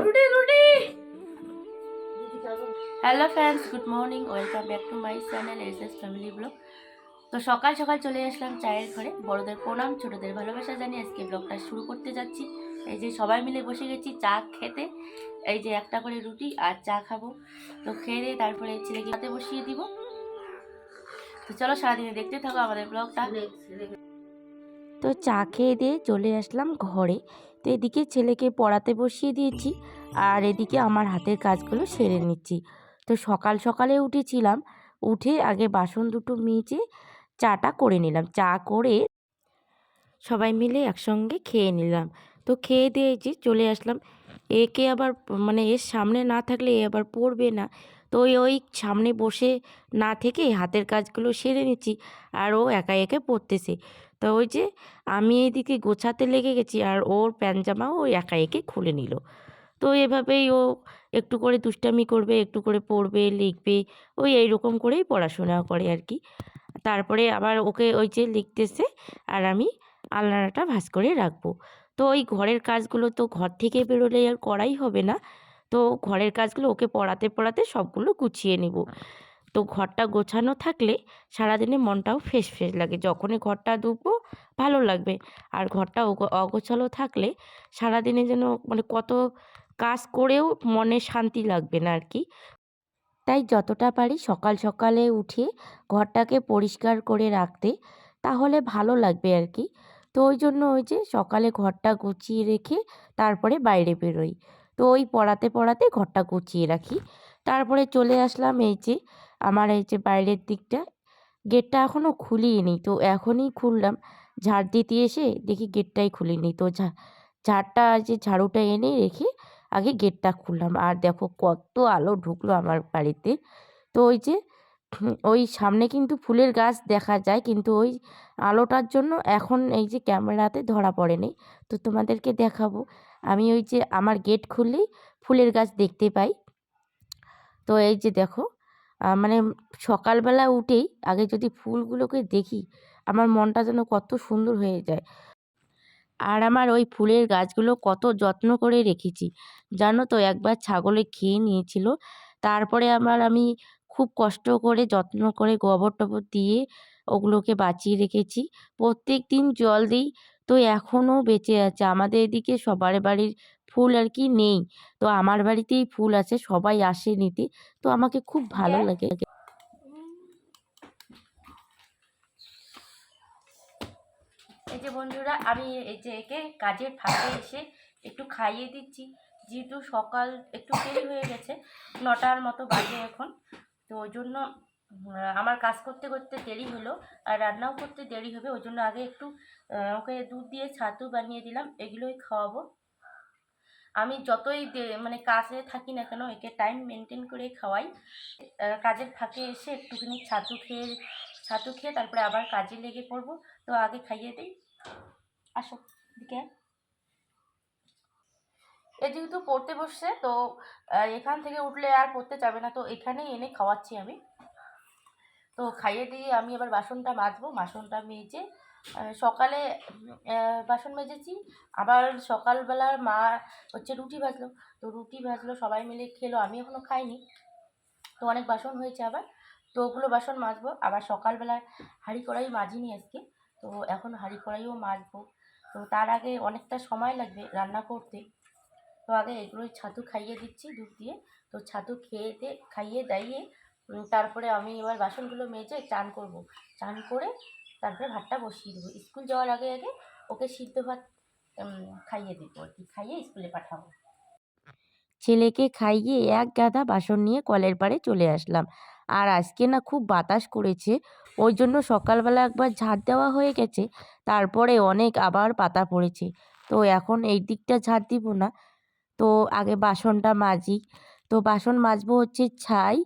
রুটি রুটি। Hello friends, good morning, welcome back to my channel S family blog. তো সকাল সকাল চলে আসলাম চায়ের ঘরে। বড়দের প্রণাম, ছোটদের ভালোবাসা জানিয়ে আজকে ব্লগটা শুরু করতে যাচ্ছি। এই যে সবাই মিলে বসে গেছি চা খেতে। এই যে একটা করে রুটি আর চা খাবো। তো খেয়ে দিয়ে তারপরে ছেলেকে হাতে বসিয়ে দিব। তো চলো সারাদিনে দেখতে থাকো আমাদের ব্লগটা। তো চা খেয়ে দিয়ে চলে আসলাম ঘরে। তো এদিকে ছেলেকে পড়াতে বসিয়ে দিয়েছি, আর এদিকে আমার হাতের কাজগুলো সেরে নিচ্ছি। তো সকাল সকালে উঠেছিলাম, উঠে আগে বাসন দুটো মেজে চাটা করে নিলাম। চা করে সবাই মিলে একসঙ্গে খেয়ে নিলাম। তো খেয়ে দিয়ে যে চলে আসলাম। একে আবার মানে এর সামনে না থাকলে এ আবার পড়বে না। তো ওই সামনে বসে না থেকে হাতের কাজগুলো সেরে নিচ্ছি, আর ও একা একা পড়তেছে। তো ওই যে আমি এইদিকে গোছাতে লেগে গেছি, আর ওর প্যান্ট জামাও ও একা একে খুলে নিল। তো এভাবেই ও একটু করে দুষ্টামি করবে, একটু করে পড়বে, লিখবে, ওই এইরকম করেই পড়াশোনা করে আর কি। তারপরে আবার ওকে ওই যে লিখতেছে, আর আমি আলনাটা ভাঁজ করে রাখবো। তো ওই ঘরের কাজগুলো তো ঘর থেকে বেরোলে আর করাই হবে না। তো ঘরের কাজগুলো ওকে পড়াতে পড়াতে সবগুলো গুছিয়ে নিব। তো ঘরটা গোছানো থাকলে সারাদিনে মনটাও ফ্রেশ ফ্রেশ লাগে। যখনই ঘরটা ধুবো ভালো লাগবে। আর ঘরটা অগোছালো থাকলে সারাদিনে যেন মানে কত কাজ করেও মনে শান্তি লাগবে না আর কি। তাই যতটা পারি সকাল সকালে উঠে ঘরটাকে পরিষ্কার করে রাখতে, তাহলে ভালো লাগবে আর কি। তো ওই জন্য ওই যে সকালে ঘরটা গুছিয়ে রেখে তারপরে বাইরে বেরোই। তো ওই পড়াতে পড়াতে ঘরটা গুছিয়ে রাখি। তারপরে চলে আসলাম এই যে আমার এই যে বাইরের দিকটা, গেটটা এখনও খুলিনি। তো এখনই খুললাম, ঝাড় দিতে এসে দেখি গেটটাই খুলিনি। তো ঝাড়টা যে ঝাড়ুটা এনে রেখে আগে গেটটা খুললাম, আর দেখো কত আলো ঢুকলো আমার বাড়িতে। তো ওই যে ওই সামনে কিন্তু ফুলের গাছ দেখা যায়, কিন্তু ওই আলোটার জন্য এখন এই যে ক্যামেরাতে ধরা পড়েনি। তো তোমাদেরকে দেখাবো, আমি ওই যে আমার গেট খুললেই ফুলের গাছ দেখতে পাই। তো এই যে দেখো, মানে সকালবেলা উঠেই আগে যদি ফুলগুলোকে দেখি, আমার মনটা যেন কত সুন্দর হয়ে যায়। আর আমার ওই ফুলের গাছগুলো কত যত্ন করে রেখেছি জানো তো। একবার ছাগলে খেয়ে নিয়েছিল, তারপরে আমি খুব কষ্ট করে যত্ন করে গোবর টবর দিয়ে ওগুলোকে বাঁচিয়ে রেখেছি। প্রত্যেক দিন জল দিই। তো এখনও বেঁচে আছে। আমাদের এদিকে সবার বাড়ির ফুল আর কি নেই, তো আমার বাড়িতেই ফুল আছে, সবাই আসে নিতে। তো আমাকে খুব ভালো লাগে। এই যে বন্ধুরা, আমি এই যে একে কাজের ফাঁকে এসে একটু খাইয়ে দিচ্ছি। যেহেতু সকাল একটু দেরি হয়ে গেছে, 9টার মতো বাজে এখন। তো ওই জন্য আমার কাজ করতে করতে দেরি হলো, আর রান্নাও করতে দেরি হবে। ওই জন্য আগে একটু ওকে দুধ দিয়ে ছাতু বানিয়ে দিলাম, এগুলোই খাওয়াবো। আমি যতই মানে কাজে থাকি না কেন, একে টাইম মেনটেন করে খাওয়াই। কাজের ফাঁকে এসে একটুখানি ছাতু খেয়ে তারপরে আবার কাজে লেগে পড়বো। তো আগে খাইয়ে দিই। আসো দিকে। এ যেহেতু পড়তে বসছে, তো এখান থেকে উঠলে আর পড়তে যাবে না, তো এখানেই এনে খাওয়াচ্ছি আমি। তো খাইয়ে দিয়ে আমি এবার বাসনটা মাজবো। বাসনটা মেজে সকালে বাসন মেজেছি। আবার সকালবেলার মা হচ্ছে রুটি ভাজলো। তো রুটি ভাজলো, সবাই মিলে খেলো, আমি এখনও খাইনি। তো অনেক বাসন হয়েছে আবার। তো ওগুলো বাসন মাজবো। আবার সকালবেলায় হাঁড়ি কড়াই মাজিনি আজকে। তো এখন হাঁড়ি কড়াইও মাজবো। তো তার আগে অনেকটা সময় লাগবে রান্না করতে। তো আগে এগুলোই ছাতু খাইয়ে দিচ্ছি দুধ দিয়ে। তো ছাতু খাইয়ে দাইয়ে তারপরে আমি এবার বাসনগুলো মেজে চান করব। চান করে তারপরে ভাতটা বসিয়ে দেবো। স্কুল যাওয়ার আগে আগে ওকে সিদ্ধ ভাত খাইয়ে দেবো আর কি, খাইয়ে স্কুলে পাঠাবো। ছেলেকে খাইয়ে এক গাদা বাসন নিয়ে কলের পাড়ে চলে আসলাম। আর আজকে না খুব বাতাস করেছে, ওই জন্য সকালবেলা একবার ঝাড় দেওয়া হয়ে গেছে, তারপরে অনেক আবার পাতা পড়েছে। তো এখন এই দিকটা ঝাড় দিব না, তো আগে বাসনটা মাজি। তো বাসন মাজবো হচ্ছে ছাই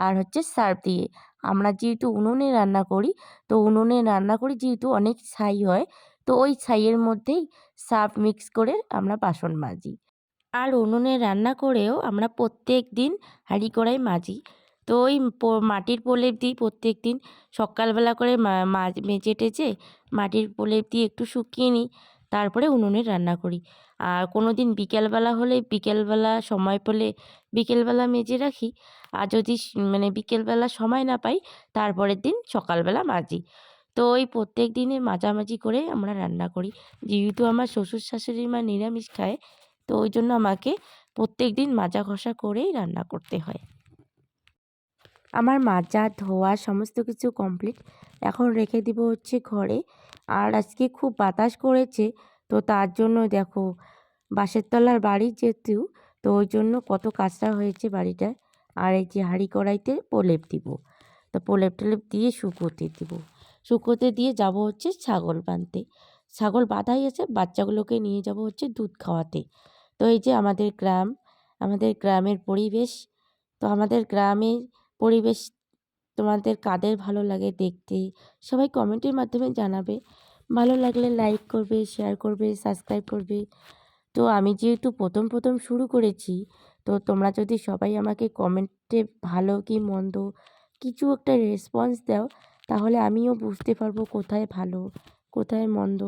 আর হচ্ছে সার্ফ দিয়ে। আমরা যেহেতু উনুনে রান্না করি, তো উনুনে রান্না করি যেহেতু অনেক ছাই হয়, তো ওই ছাইয়ের মধ্যেই সার্ফ মিক্স করে আমরা বাসন মাজি। আর উনুনে রান্না করেও আমরা প্রত্যেক দিন হাঁড়ি কড়াই মাজি। তো ওই মাটির প্রলেপ দিই প্রত্যেক দিন সকালবেলা করে মেজে টেজে মাটির প্রলেপ দিয়ে একটু শুকিয়ে নিই। তারপরে উনুনে রান্না করি। আর কোনো দিন বিকেলবেলা হলে বিকেলবেলা সময় পেলে বিকেলবেলা মেজে রাখি। আর যদি মানে বিকেলবেলা সময় না পাই তারপরের দিন সকালবেলা মাজি। তো ওই প্রত্যেক দিনে মাজামাজি করে আমরা রান্না করি। যেহেতু আমার শ্বশুর শাশুড়ি মা নিরামিষ খায়, তো ওই জন্য আমাকে প্রত্যেকদিন মাজা ঘষা করেই রান্না করতে হয়। আমার মাজা ধোয়া সমস্ত কিছু কমপ্লিট। এখন রেখে দিব হচ্ছে ঘরে। আর আজকে খুব বাতাস করেছে, তো তার জন্য দেখো বাঁশের তলার বাড়ি যেহেতু, তো ওই জন্য কত কাঁচরা হয়েছে বাড়িটায়। আর এই যে হাঁড়ি কড়াইতে প্রলেপ দিব, তো প্রলেপ টলেপ দিয়ে শুকোতে দিব। শুকোতে দিয়ে যাব হচ্ছে ছাগল বাঁধতে। ছাগল বাঁধাই আছে, বাচ্চাগুলোকে নিয়ে যাব হচ্ছে দুধ খাওয়াতে। তো এই যে আমাদের গ্রাম, আমাদের গ্রামের পরিবেশ। তো আমাদের গ্রামের পরিবেশ তোমাদের কাদের ভালো লাগে দেখতে, সবাই কমেন্টের মাধ্যমে জানাবে। ভালো লাগলে লাইক করবে, শেয়ার করবে, সাবস্ক্রাইব করবে। তো আমি যেহেতু প্রথম শুরু করেছি, তো তোমরা যদি সবাই আমাকে কমেন্টে ভালো কি মন্দ কিছু একটা রেসপন্স দাও, তাহলে আমিও বুঝতে পারবো কোথায় ভালো কোথায় মন্দ।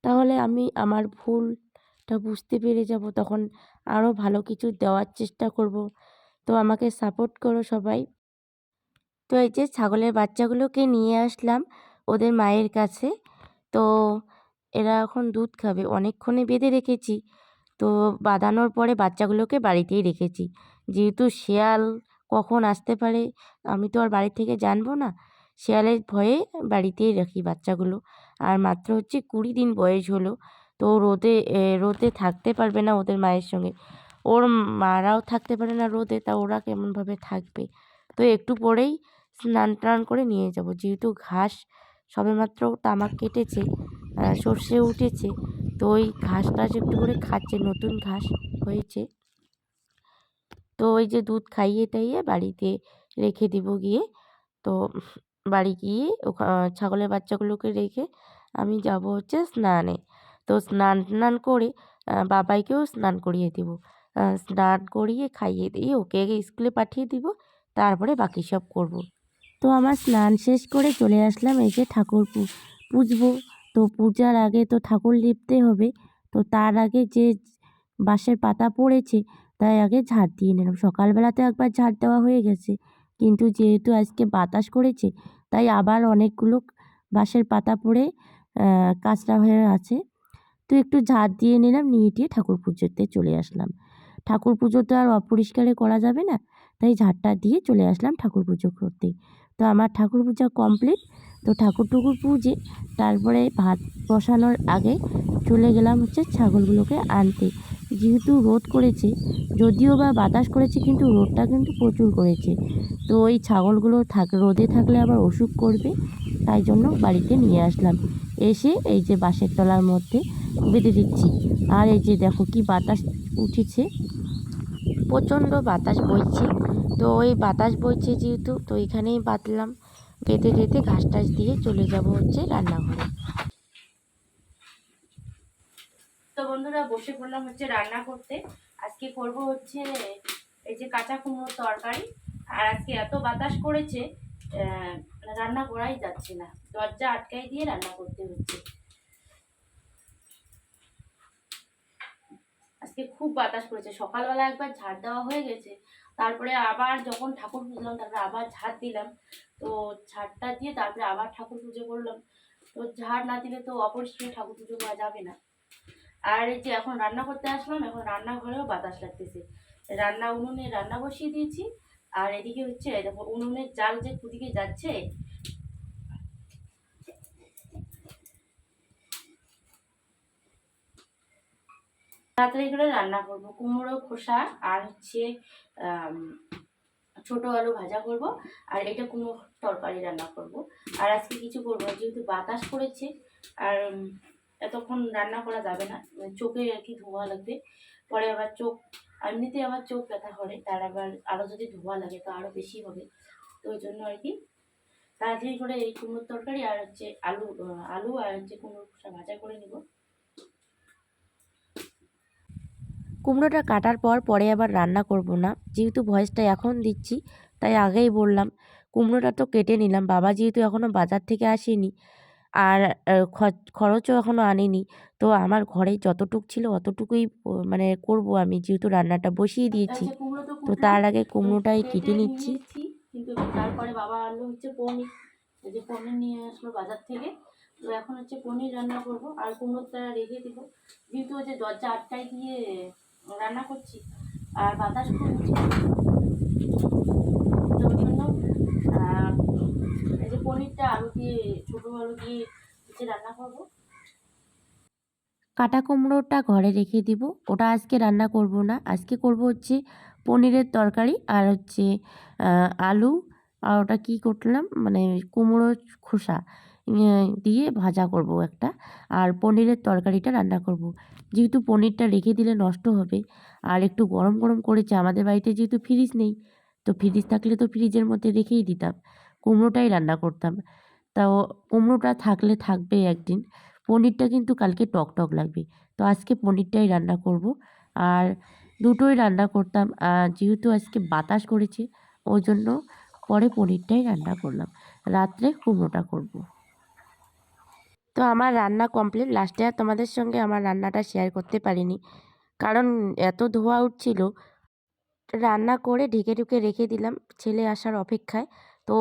তাহলে আমি আমার ভুলটা বুঝতে পেরে যাব, তখন আরও ভালো কিছু দেওয়ার চেষ্টা করব। তো আমাকে সাপোর্ট করো সবাই। তো এই যে ছাগলের বাচ্চাগুলোকে নিয়ে আসলাম ওদের মায়ের কাছে। তো এরা এখন দুধ খাবে, অনেকক্ষণে বেঁধে রেখেছি। তো বাঁধানোর পরে বাচ্চাগুলোকে বাড়িতেই রেখেছি, যেহেতু শেয়াল কখন আসতে পারে আমি তো আর বাড়ি থেকে জানবো না। শেয়ালের ভয়ে বাড়িতেই রাখি বাচ্চাগুলো। আর মাত্র হচ্ছে 20 দিন বয়স হলো, তো রোদে থাকতে পারবে না ওদের মায়ের সঙ্গে। ওর মারাও থাকতে পারে না রোদে, তা ওরা কেমনভাবে থাকবে। তো একটু পরেই স্নান টান করে নিয়ে যাব, যেহেতু ঘাস সবেমাত্র তামাক কেটেছে, সর্ষে উঠেছে। তো ওই ঘাস টাস একটু করে খাচ্ছে, নতুন ঘাস হয়েছে। তো ওই যে দুধ খাইয়ে টাইয়ে বাড়িতে রেখে দিব গিয়ে। তো বাড়ি গিয়ে ছাগলের বাচ্চাগুলোকে রেখে আমি যাব হচ্ছে স্নানে। তো স্নান টান করে বাবাইকেও স্নান করিয়ে দিব। স্নান করিয়ে খাইয়ে দিয়ে ওকে আগে স্কুলে পাঠিয়ে দিব, তারপরে বাকি সব করব। তো আমার স্নান শেষ করে চলে আসলাম এই যে ঠাকুর পুজবো। তো পূজার আগে তো ঠাকুর লিপতে হবে। তো তার আগে যে বাঁশের পাতা পড়েছে, তাই আগে ঝাড় দিয়ে নিলাম। সকালবেলাতে একবার ঝাড় দেওয়া হয়ে গেছে, কিন্তু যেহেতু আজকে বাতাস করেছে, তাই আবার অনেকগুলো বাঁশের পাতা পড়ে কাঁচরা হয়ে আছে। তো একটু ঝাড় দিয়ে নিলাম, নিয়ে টিয়ে ঠাকুর পুজোতে চলে আসলাম। ঠাকুর পুজো তো আর অপরিষ্কারে করা যাবে না, তাই ঝাড়টা দিয়ে চলে আসলাম ঠাকুর পুজো করতে। তো আমার ঠাকুর পূজা কমপ্লিট। তো ঠাকুর টুকুর পুজে তারপরে ভাত বসানোর আগে চলে গেলাম হচ্ছে ছাগলগুলোকে আনতে। যেহেতু রোদ করেছে, যদিও বা বাতাস করেছে, কিন্তু রোদটা কিন্তু প্রচুর করেছে। তো ওই ছাগলগুলো রোদে থাকলে আবার অসুখ করবে, তাই জন্য বাড়িতে নিয়ে আসলাম। এসে এই যে বাঁশের তলার মধ্যে বেঁধে দিচ্ছি। আর এই যে দেখো কি বাতাস উঠেছে, প্রচণ্ড বাতাস বইছে। তো ওই বাতাস বইছে যেহেতু, তো এখানেই বাঁধলাম। বেঁধে বেঁধে ঘাস টাস দিয়ে চলে যাব হচ্ছে রান্নাঘরে। তো বন্ধুরা বসে পড়লাম হচ্ছে রান্না করতে। আজকে করব হচ্ছে এই যে কাঁচা কুমড়োর তরকারি। আর আজকে এত বাতাস করেছে, রান্না করাই যাচ্ছে না, দরজা আটকাই দিয়ে রান্না করতে হচ্ছে। আজকে খুব বাতাস করেছে, সকালবেলা একবার ঝাড় দেওয়া হয়ে গেছে, তারপরে আবার যখন ঠাকুর পুজলাম তারপরে আবার ঝাড় দিলাম। তো ঝাড়টা দিয়ে তারপরে আবার ঠাকুর পুজো করলাম। তো ঝাড় না দিলে তো অপরিষ্কার ঠাকুর পুজো করা যাবে না। আর এই যে এখন রান্না করতে আসলাম, এখন রান্নাঘরেও বাতাস লাগতেছে। উনুনে রান্না বসিয়ে দিয়েছি। আর এদিকে হচ্ছে দেখো উনুনের জাল যে কুদিকে যাচ্ছে। তাড়াতাড়ি করে রান্না করবো, কুমড়ো খোসা আর হচ্ছে ছোট আলু ভাজা করব। আর এটা কুমড়ো তরকারি রান্না করব। আর আজকে কিছু করবো না, যেহেতু বাতাস করেছে। আর এতক্ষণ রান্না করা যাবে না, চোখে আর কি ধোঁয়া লাগবে। পরে আবার চোখ, এমনিতে আমার চোখ ব্যথা করে, তার আবার আরও যদি ধোঁয়া লাগে তো আরও বেশি হবে। তো ওই জন্য আর কি তাড়াতাড়ি করে এই কুমড়োর তরকারি আর হচ্ছে আলু আর হচ্ছে কুমড়ো খোসা ভাজা করে নিব। কুমড়োটা কাটার পরে আবার রান্না করব না, যেহেতু ভয়েসটা এখন দিচ্ছি তাই আগেই বললাম। কুমড়োটা তো কেটে নিলাম, বাবা যেহেতু এখনও বাজার থেকে আসেনি, আর খরচও এখনও আনিনি। তো আমার ঘরে যতটুক ছিল অতটুকুই মানে করব আমি, যেহেতু রান্নাটা বসিয়ে দিয়েছি। আচ্ছা, কুমড়ো তো তো কুটলাম, তার আগে তো কুমড়োটাই কেটে কেটে নিয়ে নিচ্ছি। এসেছি, কিন্তু তারপরে বাবা আনলো হচ্ছে পনির। এই যে পনির নিয়ে আসলো বাজার থেকে। তো এখন হচ্ছে পনির রান্না করব, আর কুমড়োটা রেখে দিব, যেহেতু ওই যে দরজা আটকাই দিয়ে রান্না করছি, আর বাতাস খুব উঠছে, তো ওই জন্য আহ, এই যে পনিরটা আলু দিয়ে, ছোটো আলু দিয়ে হচ্ছে রান্না করব। কাটা কুমড়োটা ঘরে রেখে দিব, ওটা আজকে রান্না করব না। আজকে করব হচ্ছে পনিরের তরকারি, আর হচ্ছে আলু, আর ওটা কী করলাম মানে কুমড়োর খোসা দিয়ে ভাজা করব একটা, আর পনিরের তরকারিটা রান্না করব। যেহেতু পনিরটা রেখে দিলে নষ্ট হবে, আর একটু গরম গরম করেছে, আমাদের বাড়িতে যেহেতু ফ্রিজ নেই, তো ফ্রিজ থাকলে তো ফ্রিজের মধ্যে রেখেই দিতাম, কুমড়োটাই রান্না করতাম। তাও কুমড়োটা থাকলে থাকবে একদিন। পনিরটা কিন্তু কালকে টক টক লাগবে, তো আজকে পনিরটাই রান্না করব। আর দুটোই রান্না করতাম, যেহেতু আজকে বাতাস করেছে ওই জন্য পরে পনিরটাই রান্না করলাম, রাত্রে কুমড়োটা করব। তো আমার রান্না কমপ্লিট। লাস্টে আর তোমাদের সঙ্গে আমার রান্নাটা শেয়ার করতে পারিনি, কারণ এত ধোঁয়া উঠছিল। রান্না করে ঢেকে ঢুকে রেখে দিলাম ছেলে আসার অপেক্ষায়। তো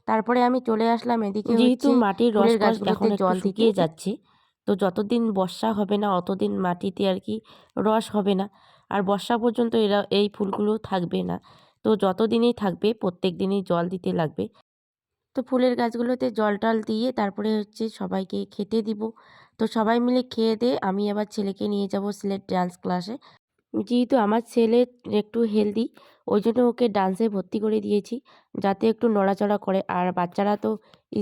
তারপরে আমি চলে আসলাম এদিকে যেহেতু হচ্ছে মাটির ফুলের রসকস গাছগুলোতে এখন একটু জল দিতে। শুকিয়ে যাচ্ছে, তো যতদিন বর্ষা হবে না অতদিন মাটিতে আর কি রস হবে না, আর বর্ষা পর্যন্ত এই ফুলগুলো থাকবে না। তো যতদিনই থাকবে প্রত্যেক দিনই জল দিতে লাগবে। তো ফুলের গাছগুলোতে জল টল দিয়ে তারপরে হচ্ছে সবাইকে খেতে দিব। তো সবাই মিলে খেয়ে দিয়ে আমি আবার ছেলেকে নিয়ে যাব সিলেট ডান্স ক্লাসে। যেহেতু আমার ছেলে একটু হেলদি, ওই জন্য ওকে ডান্সে ভর্তি করে দিয়েছি, যাতে একটু নড়াচড়া করে। আর বাচ্চারা তো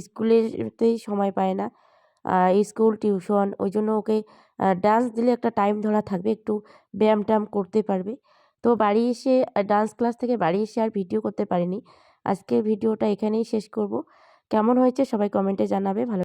স্কুলেতেই সময় পায় না, স্কুল টিউশন, ওই জন্য ওকে ডান্স দিলে একটা টাইম ধরা থাকবে, একটু ব্যায়াম ট্যায়াম করতে পারবে। তো বাড়ি এসে ডান্স ক্লাস থেকে বাড়ি এসে আর ভিডিও করতে পারিনি। আজকের ভিডিওটা এখানেই শেষ করব। কেমন হয়েছে সবাই কমেন্টে জানাবে। ভালো